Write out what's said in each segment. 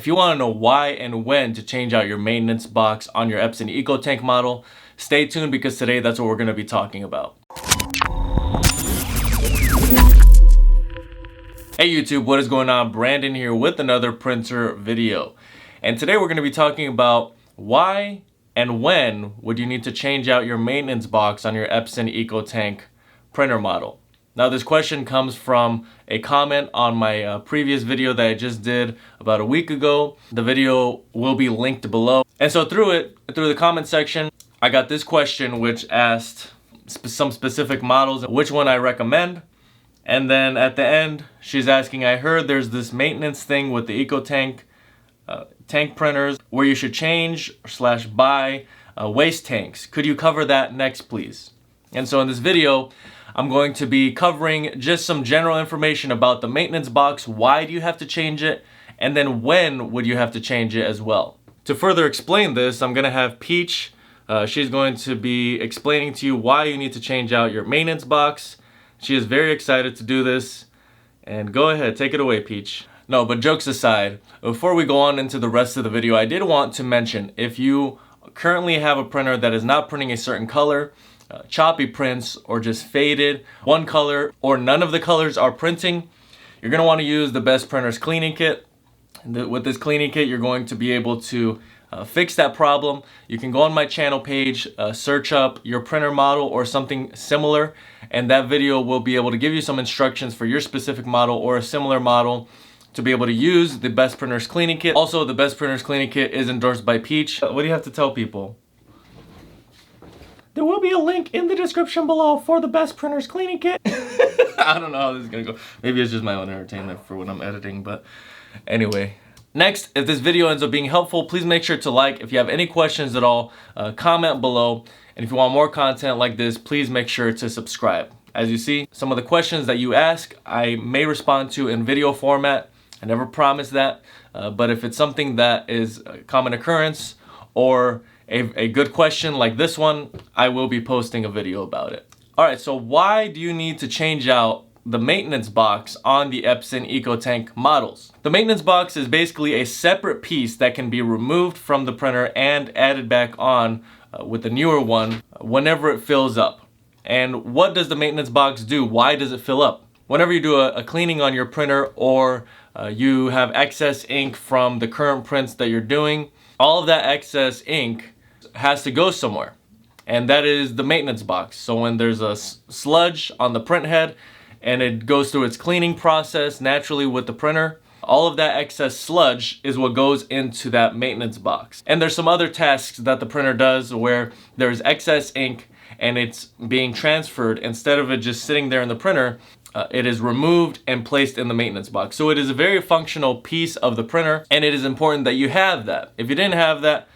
If you want to know why and when to change out your maintenance box on your Epson EcoTank model, stay tuned because today that's what we're going to be talking about. Hey YouTube, what is going on? Brandon here with another printer video. And today we're going to be talking about why and when would you need to change out your maintenance box on your Epson EcoTank printer model. Now this question comes from a comment on my previous video that I just did about a week ago. The video will be linked below. And so through the comment section, I got this question which asked some specific models, which one I recommend. And then at the end, she's asking, I heard there's this maintenance thing with the EcoTank tank printers where you should change / buy waste tanks. Could you cover that next, please? And so in this video, I'm going to be covering just some general information about the maintenance box. Why do you have to change it? And then when would you have to change it as well? To further explain this, I'm going to have Peach. She's going to be explaining to you why you need to change out your maintenance box. She is very excited to do this. And go ahead, take it away, Peach. No, but jokes aside, before we go on into the rest of the video, I did want to mention, if you currently have a printer that is not printing a certain color, choppy prints, or just faded, one color, or none of the colors are printing, you're going to want to use the Best Printers Cleaning Kit. With this cleaning kit, you're going to be able to fix that problem. You can go on my channel page, search up your printer model or something similar, and that video will be able to give you some instructions for your specific model or a similar model to be able to use the Best Printers Cleaning Kit. Also, the Best Printers Cleaning Kit is endorsed by Peach. What do you have to tell people? There will be a link in the description below for the Best Printers Cleaning Kit. I don't know how this is gonna go. Maybe it's just my own entertainment for when I'm editing, but anyway. Next, if this video ends up being helpful, please make sure to like. If you have any questions at all, comment below. And if you want more content like this, please make sure to subscribe. As you see, some of the questions that you ask, I may respond to in video format. I never promise that, but if it's something that is a common occurrence or a good question like this one, I will be posting a video about it. All right, so why do you need to change out the maintenance box on the Epson EcoTank models? The maintenance box is basically a separate piece that can be removed from the printer and added back on with the newer one whenever it fills up. And what does the maintenance box do? Why does it fill up? Whenever you do a cleaning on your printer or you have excess ink from the current prints that you're doing, all of that excess ink has to go somewhere. And that is the maintenance box. So when there's a sludge on the print head and it goes through its cleaning process naturally with the printer, all of that excess sludge is what goes into that maintenance box. And there's some other tasks that the printer does where there's excess ink and it's being transferred. Instead of it just sitting there in the printer, it is removed and placed in the maintenance box. So it is a very functional piece of the printer, and it is important that you have that. If you didn't have that,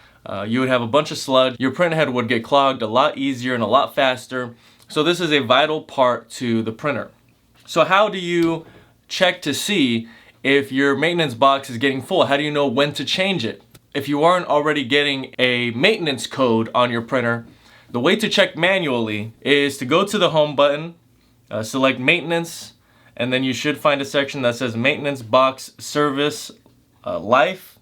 you would have a bunch of sludge. Your print head would get clogged a lot easier and a lot faster. So this is a vital part to the printer. So how do you check to see if your maintenance box is getting full? How do you know when to change it? If you aren't already getting a maintenance code on your printer, the way to check manually is to go to the home button, select maintenance, and then you should find a section that says maintenance box service life.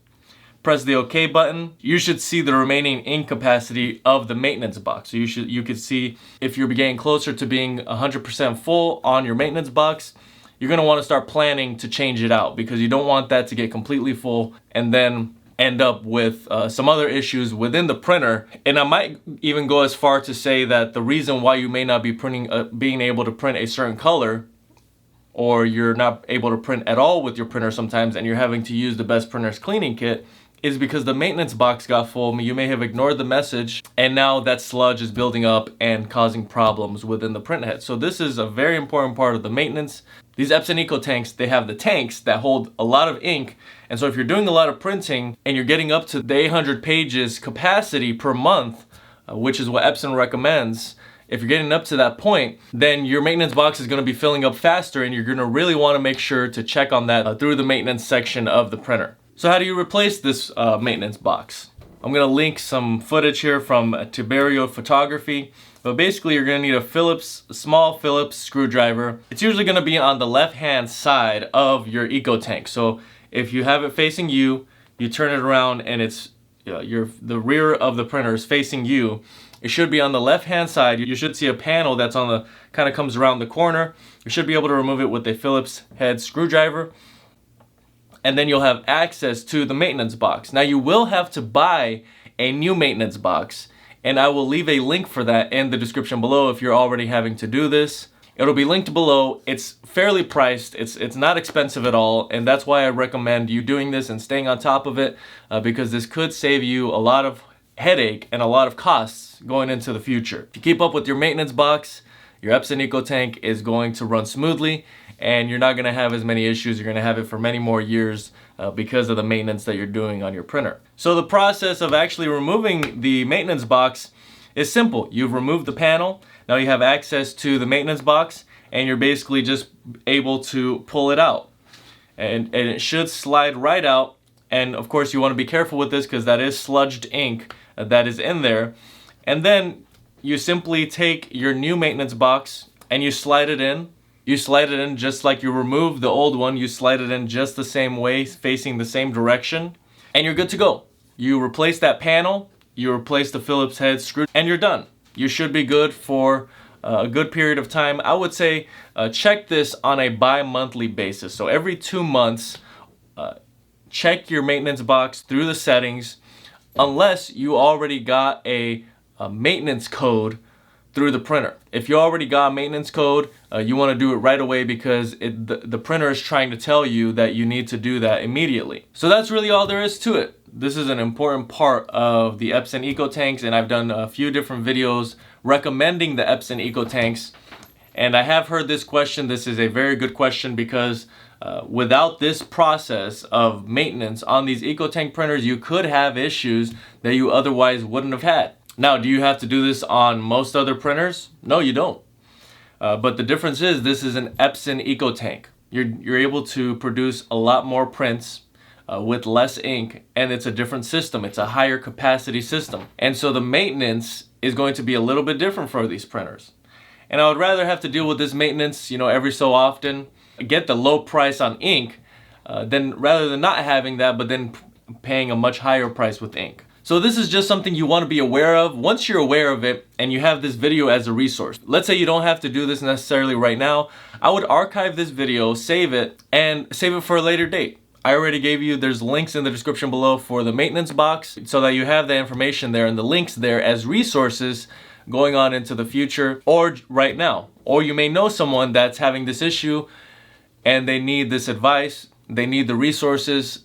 Press the OK button. You should see the remaining ink capacity of the maintenance box. So you could see if you're getting closer to being 100% full on your maintenance box, you're going to want to start planning to change it out because you don't want that to get completely full and then end up with some other issues within the printer. And I might even go as far to say that the reason why you may not be being able to print a certain color, or you're not able to print at all with your printer sometimes and you're having to use the Best Printers Cleaning Kit, is because the maintenance box got full. You may have ignored the message and now that sludge is building up and causing problems within the print head. So this is a very important part of the maintenance. These Epson EcoTanks, they have the tanks that hold a lot of ink. And so if you're doing a lot of printing and you're getting up to the 800 pages capacity per month, which is what Epson recommends, if you're getting up to that point, then your maintenance box is going to be filling up faster and you're going to really want to make sure to check on that through the maintenance section of the printer. So how do you replace this maintenance box? I'm going to link some footage here from Tiberio Photography. But basically you're going to need a small Phillips screwdriver. It's usually going to be on the left hand side of your EcoTank. So if you have it facing you, you turn it around and it's the rear of the printer is facing you. It should be on the left hand side. You should see a panel that's on the kind of comes around the corner. You should be able to remove it with a Phillips head screwdriver, and then you'll have access to the maintenance box. Now you will have to buy a new maintenance box, and I will leave a link for that in the description below if you're already having to do this. It'll be linked below. It's fairly priced. It's not expensive at all, and that's why I recommend you doing this and staying on top of it, because this could save you a lot of headache and a lot of costs going into the future. If you keep up with your maintenance box, your Epson EcoTank is going to run smoothly, and you're not going to have as many issues. You're going to have it for many more years because of the maintenance that you're doing on your printer. So the process of actually removing the maintenance box is simple. You've removed the panel. Now you have access to the maintenance box, and you're basically just able to pull it out. And it should slide right out. And of course you want to be careful with this because that is sludged ink that is in there. And then you simply take your new maintenance box and you slide it in. You slide it in just like you removed the old one. You slide it in just the same way, facing the same direction, and you're good to go. You replace that panel, you replace the Phillips head screw, and you're done. You should be good for a good period of time. I would say check this on a bi-monthly basis. So every 2 months, check your maintenance box through the settings, unless you already got a maintenance code through the printer. If you already got a maintenance code, you want to do it right away because the printer is trying to tell you that you need to do that immediately. So that's really all there is to it. This is an important part of the Epson EcoTanks, and I've done a few different videos recommending the Epson EcoTanks. And I have heard this question. This is a very good question because without this process of maintenance on these EcoTank printers, you could have issues that you otherwise wouldn't have had. Now, do you have to do this on most other printers? No, you don't. But the difference is this is an Epson EcoTank. You're able to produce a lot more prints with less ink, and it's a different system. It's a higher capacity system. And so the maintenance is going to be a little bit different for these printers. And I would rather have to deal with this maintenance, every so often, get the low price on ink, rather than not having that, but then paying a much higher price with ink. So this is just something you want to be aware of. Once you're aware of it and you have this video as a resource, let's say you don't have to do this necessarily right now, I would archive this video, save it, and save it for a later date. I already gave you, there's links in the description below for the maintenance box so that you have the information there and the links there as resources going on into the future or right now. Or you may know someone that's having this issue and they need this advice, they need the resources.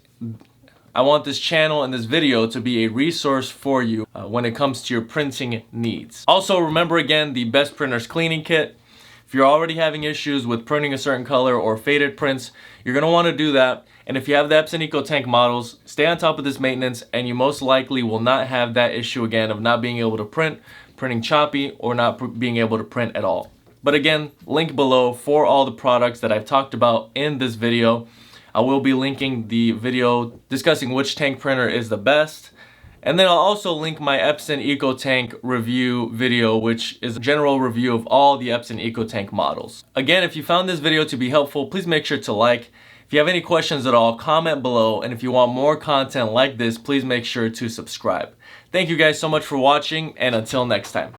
I want this channel and this video to be a resource for you when it comes to your printing needs. Also, remember again, the Best Printers Cleaning Kit. If you're already having issues with printing a certain color or faded prints, you're going to want to do that. And if you have the Epson EcoTank models, stay on top of this maintenance and you most likely will not have that issue again of not being able to print, printing choppy, or not being able to print at all. But again, link below for all the products that I've talked about in this video. I will be linking the video discussing which tank printer is the best. And then I'll also link my Epson EcoTank review video, which is a general review of all the Epson EcoTank models. Again, if you found this video to be helpful, please make sure to like. If you have any questions at all, comment below. And if you want more content like this, please make sure to subscribe. Thank you guys so much for watching, and until next time.